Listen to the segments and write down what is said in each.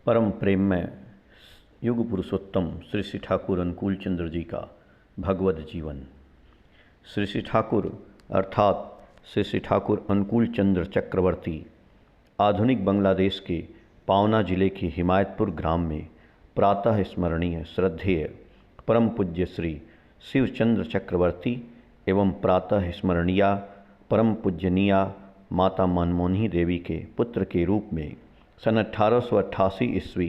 परम प्रेममय युग पुरुषोत्तम श्री श्री ठाकुर अनुकूल चंद्र जी का भगवत जीवन। श्री श्री ठाकुर अर्थात श्री श्री ठाकुर अनुकूल चंद्र चक्रवर्ती आधुनिक बांग्लादेश के पावना जिले के हिमायतपुर ग्राम में प्रातः स्मरणीय श्रद्धेय परम पूज्य श्री शिवचंद्र चक्रवर्ती एवं प्रातः स्मरणीया परम पूज्यनीया माता मनमोहनी देवी के पुत्र के रूप में सन 1888 ईस्वी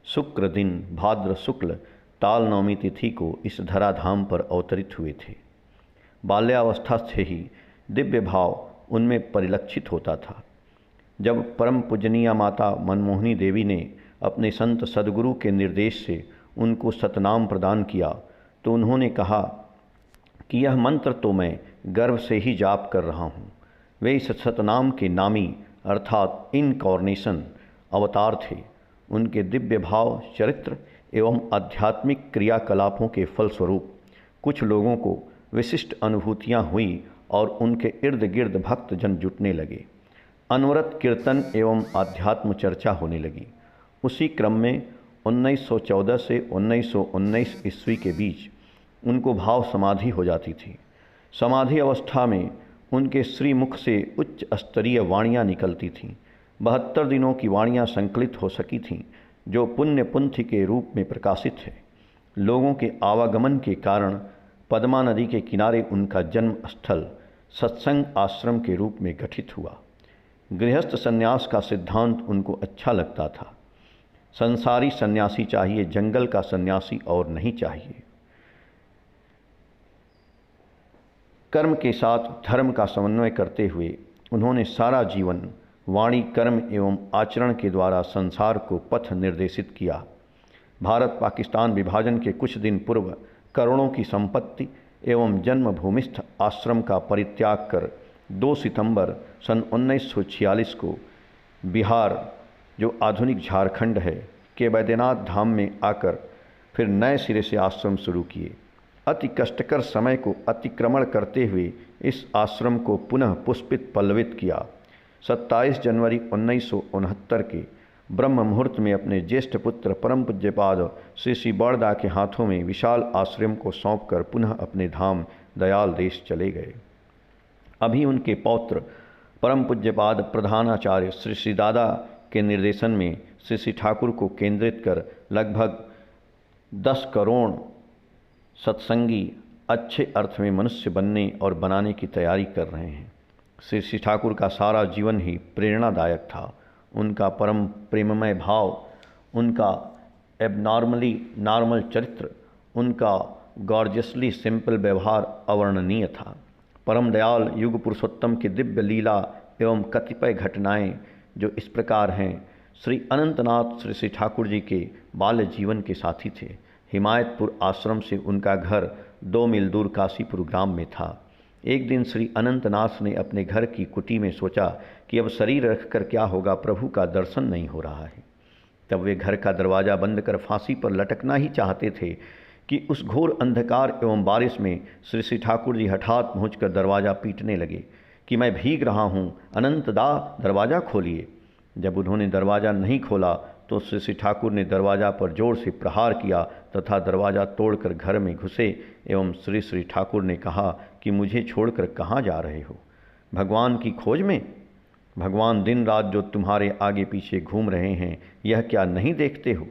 शुक्र दिन भाद्र शुक्ल ताल नवमी तिथि को इस धराधाम पर अवतरित हुए थे। बाल्यावस्था से ही दिव्य भाव उनमें परिलक्षित होता था। जब परम पूजनीय माता मनमोहनी देवी ने अपने संत सदगुरु के निर्देश से उनको सतनाम प्रदान किया तो उन्होंने कहा कि यह मंत्र तो मैं गर्व से ही जाप कर रहा हूँ। वे इस सतनाम के नामी अर्थात इनकॉर्नेशन अवतार थे। उनके दिव्य भाव चरित्र एवं आध्यात्मिक क्रियाकलापों के फलस्वरूप कुछ लोगों को विशिष्ट अनुभूतियाँ हुई और उनके इर्द गिर्द भक्त जन जुटने लगे। अनवरत कीर्तन एवं आध्यात्म चर्चा होने लगी। उसी क्रम में 1914 से 1919 ईस्वी के बीच उनको भाव समाधि हो जाती थी। समाधि अवस्था में उनके श्रीमुख से उच्च स्तरीय वाणियाँ निकलती थीं। 72 दिनों की वाणियाँ संकलित हो सकी थीं, जो पुण्य पुंथी के रूप में प्रकाशित है। लोगों के आवागमन के कारण पद्मा नदी के किनारे उनका जन्म स्थल सत्संग आश्रम के रूप में गठित हुआ। गृहस्थ संन्यास का सिद्धांत उनको अच्छा लगता था। संसारी सन्यासी चाहिए, जंगल का सन्यासी और नहीं चाहिए। कर्म के साथ धर्म का समन्वय करते हुए उन्होंने सारा जीवन वाणी, कर्म एवं आचरण के द्वारा संसार को पथ निर्देशित किया। भारत पाकिस्तान विभाजन के कुछ दिन पूर्व करोड़ों की संपत्ति एवं जन्मभूमिस्थ आश्रम का परित्याग कर 2 सितंबर सन 1946 को बिहार, जो आधुनिक झारखंड है, के बैद्यनाथ धाम में आकर फिर नए सिरे से आश्रम शुरू किए। अति कष्टकर समय को अतिक्रमण करते हुए इस आश्रम को पुनः पुष्पित पल्लवित किया। 27 जनवरी 1969 के ब्रह्म मुहूर्त में अपने ज्येष्ठ पुत्र परम पूज्यपाद श्री श्री बड़दा के हाथों में विशाल आश्रम को सौंपकर पुनः अपने धाम दयाल देश चले गए। अभी उनके पौत्र परम पूज्यपाद प्रधानाचार्य श्री श्री दादा के निर्देशन में श्री श्री ठाकुर को केंद्रित कर लगभग 10 करोड़ सत्संगी अच्छे अर्थ में मनुष्य बनने और बनाने की तैयारी कर रहे हैं। श्री श्री ठाकुर का सारा जीवन ही प्रेरणादायक था। उनका परम प्रेममय भाव, उनका एबनॉर्मली नॉर्मल चरित्र, उनका गॉर्जियसली सिंपल व्यवहार अवर्णनीय था। परम दयाल युग पुरुषोत्तम की दिव्य लीला एवं कतिपय घटनाएं जो इस प्रकार हैं। श्री अनंतनाथ श्री श्री ठाकुर जी के बाल्य जीवन के साथी थे। हिमायतपुर आश्रम से उनका घर 2 मील दूर काशीपुर ग्राम में था। एक दिन श्री अनंतनाथ ने अपने घर की कुटी में सोचा कि अब शरीर रखकर क्या होगा, प्रभु का दर्शन नहीं हो रहा है। तब वे घर का दरवाज़ा बंद कर फांसी पर लटकना ही चाहते थे कि उस घोर अंधकार एवं बारिश में श्री श्री ठाकुर जी हठात पहुँचकर दरवाज़ा पीटने लगे कि मैं भीग रहा हूँ, अनंतदा दरवाज़ा खोलिए। जब उन्होंने दरवाज़ा नहीं खोला तो श्री श्री ठाकुर ने दरवाज़ा पर जोर से प्रहार किया तथा दरवाज़ा तोड़कर घर में घुसे एवं श्री श्री ठाकुर ने कहा कि मुझे छोड़कर कहाँ जा रहे हो? भगवान की खोज में? भगवान दिन रात जो तुम्हारे आगे पीछे घूम रहे हैं, यह क्या नहीं देखते हो?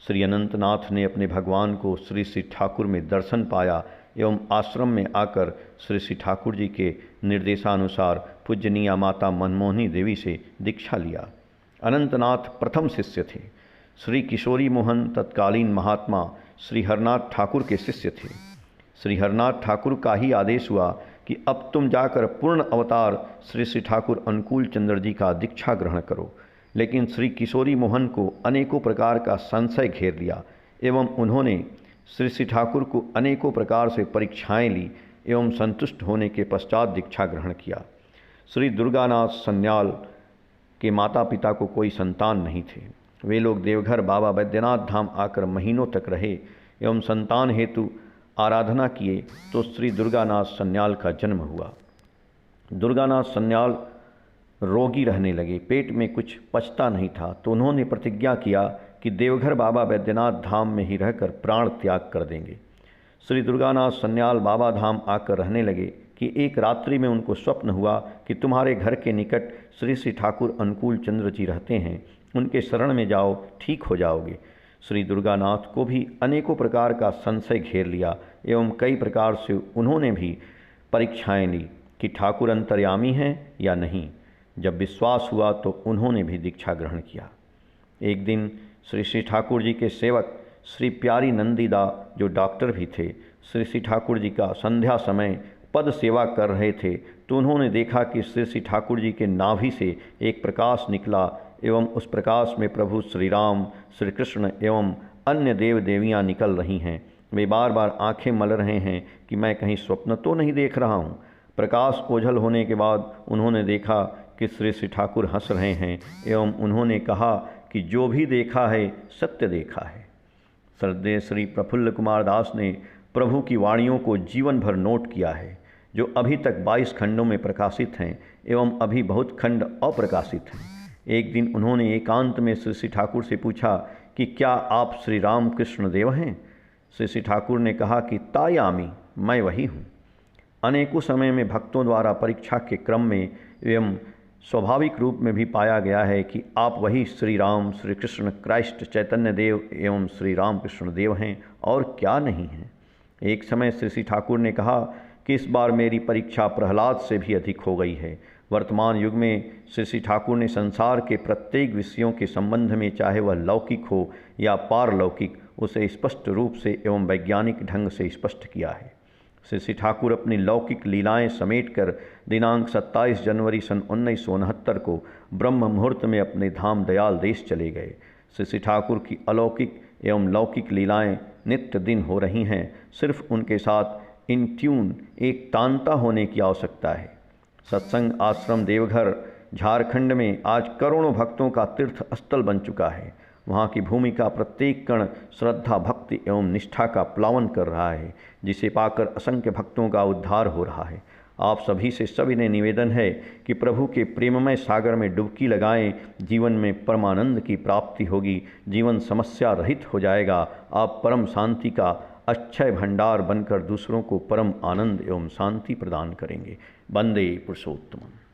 श्री अनंतनाथ ने अपने भगवान को श्री श्री ठाकुर में दर्शन पाया एवं आश्रम में आकर श्री श्री ठाकुर जी के निर्देशानुसार पूजनीय माता मनमोहनी देवी से दीक्षा लिया। अनंतनाथ प्रथम शिष्य थे। श्री किशोरी मोहन तत्कालीन महात्मा श्री हरनाथ ठाकुर के शिष्य थे। श्री हरनाथ ठाकुर का ही आदेश हुआ कि अब तुम जाकर पूर्ण अवतार श्री श्री ठाकुर अनुकूल चंद्र जी का दीक्षा ग्रहण करो। लेकिन श्री किशोरी मोहन को अनेकों प्रकार का संशय घेर लिया एवं उन्होंने श्री श्री ठाकुर को अनेकों प्रकार से परीक्षाएं ली एवं संतुष्ट होने के पश्चात दीक्षा ग्रहण किया। श्री दुर्गानाथ सन्याल के माता पिता को कोई संतान नहीं थे। वे लोग देवघर बाबा बैद्यनाथ धाम आकर महीनों तक रहे एवं संतान हेतु आराधना किए तो श्री दुर्गानाथ सन्याल का जन्म हुआ। दुर्गानाथ सन्याल रोगी रहने लगे, पेट में कुछ पचता नहीं था, तो उन्होंने प्रतिज्ञा किया कि देवघर बाबा बैद्यनाथ धाम में ही रहकर प्राण त्याग कर देंगे। श्री दुर्गानाथ सन्याल बाबा धाम आकर रहने लगे कि एक रात्रि में उनको स्वप्न हुआ कि तुम्हारे घर के निकट श्री श्री ठाकुर अनुकूल चंद्र जी रहते हैं, उनके शरण में जाओ, ठीक हो जाओगे। श्री दुर्गानाथ को भी अनेकों प्रकार का संशय घेर लिया एवं कई प्रकार से उन्होंने भी परीक्षाएं ली कि ठाकुर अंतर्यामी हैं या नहीं। जब विश्वास हुआ तो उन्होंने भी दीक्षा ग्रहण किया। एक दिन श्री श्री ठाकुर जी के सेवक श्री प्यारी नंदीदा, जो डॉक्टर भी थे, श्री श्री ठाकुर जी का संध्या समय पद सेवा कर रहे थे तो उन्होंने देखा कि श्री श्री ठाकुर जी के नाभि से एक प्रकाश निकला एवं उस प्रकाश में प्रभु श्री राम, श्री कृष्ण एवं अन्य देव देवियाँ निकल रही हैं। वे बार बार आंखें मल रहे हैं कि मैं कहीं स्वप्न तो नहीं देख रहा हूँ। प्रकाश ओझल होने के बाद उन्होंने देखा कि श्री श्री ठाकुर हंस रहे हैं एवं उन्होंने कहा कि जो भी देखा है सत्य देखा है। श्रद्धेय श्री प्रफुल्ल कुमार दास ने प्रभु की वाणियों को जीवन भर नोट किया है, जो अभी तक 22 खंडों में प्रकाशित हैं एवं अभी बहुत खंड अप्रकाशित हैं। एक दिन उन्होंने एकांत में श्री श्री ठाकुर से पूछा कि क्या आप श्री राम कृष्ण देव हैं? श्री श्री ठाकुर ने कहा कि तायामी, मैं वही हूँ। अनेकों समय में भक्तों द्वारा परीक्षा के क्रम में एवं स्वाभाविक रूप में भी पाया गया है कि आप वही श्री राम, श्री कृष्ण, क्राइस्ट चैतन्य देव एवं श्री राम कृष्ण देव हैं और क्या नहीं हैं। एक समय श्री श्री ठाकुर ने कहा कि इस बार मेरी परीक्षा प्रहलाद से भी अधिक हो गई है। वर्तमान युग में श्री श्री ठाकुर ने संसार के प्रत्येक विषयों के संबंध में, चाहे वह लौकिक हो या पारलौकिक, उसे स्पष्ट रूप से एवं वैज्ञानिक ढंग से स्पष्ट किया है। श्री श्री ठाकुर अपनी लौकिक लीलाएं समेटकर दिनांक 27 जनवरी सन 1969 को ब्रह्म मुहूर्त में अपने धाम दयाल देश चले गए। श्री श्री ठाकुर की अलौकिक एवं लौकिक लीलाएं नित्य दिन हो रही हैं, सिर्फ उनके साथ इन ट्यून एक तानता होने की आवश्यकता है। सत्संग आश्रम देवघर झारखंड में आज करोड़ों भक्तों का तीर्थ स्थल बन चुका है। वहाँ की भूमि का प्रत्येक कण श्रद्धा, भक्ति एवं निष्ठा का प्लावन कर रहा है, जिसे पाकर असंख्य भक्तों का उद्धार हो रहा है। आप सभी से सविनय निवेदन है कि प्रभु के प्रेममय सागर में डुबकी लगाएं। जीवन में परमानंद की प्राप्ति होगी, जीवन समस्या रहित हो जाएगा। आप परम शांति का अक्षय भंडार बनकर दूसरों को परम आनंद एवं शांति प्रदान करेंगे। वंदे पुरुषोत्तमम्।